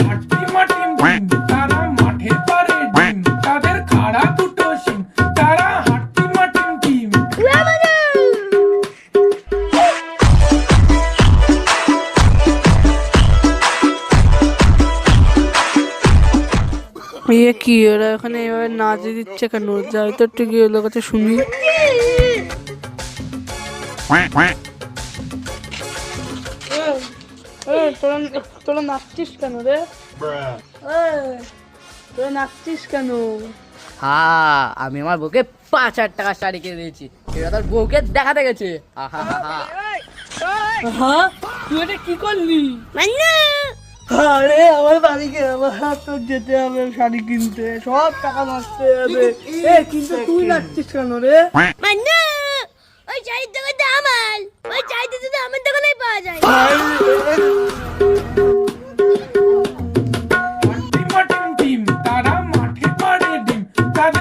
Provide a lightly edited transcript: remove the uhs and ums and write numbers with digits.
হাট্টি মাটিম ডিম, তারা মাঠে পারে ডিম, তাদের খাড়া দুটো শিং, তারা হাট্টি মাটিম ডিম। ইয়ে কি ওরা এখানে এভাবে নাচ দিচ্ছে কেন? যাই তো একটু গিয়ে ওদের কাছে শুনি। তোরা নাচছিস কেন রে? তোরা নাচছিস কেন? হ্যাঁ, আমি আমার বউকে 5,000 টাকা শাড়ি কিনে দিয়েছি, সেটা তোর বউকে দেখাতে গেছে। হ্যাঁ, তুই এটা কি করলি? আরে আমার বাড়িকে আমার তোর যেতে হবে শাড়ি কিনতে, সব টাকা নষ্ট হয়ে যাবে। কিন্তু তুই নাচছিস কেন রে? ওই শাড়ির দোকানটা আমার, ওই শাড়িটা শুধু আমার দোকানেই পাওয়া যায়।